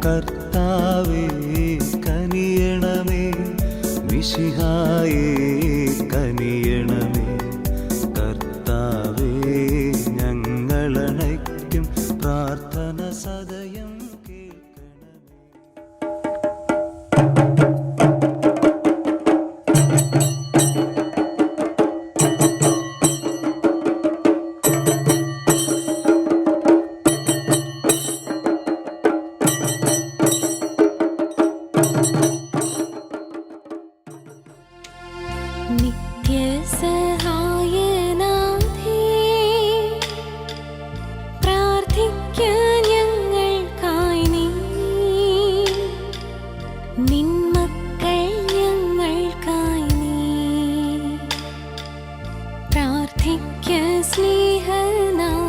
കർത്താവേ കനിയണമേ, മിശിഹായേ കനിയണമേ. കർത്താവേ ഞങ്ങളണയ്ക്കും പ്രാർത്ഥന സദയം കേൾക്കണമേ. നിത്യസഹായനാഥേ, പ്രാർത്ഥിക്കാൻ ഞങ്ങൾക്കായി നീ, നിൻ മക്കൾ ഞങ്ങൾക്കായി നീ. പ്രാർത്ഥിക്ക സ്നേഹനാഥ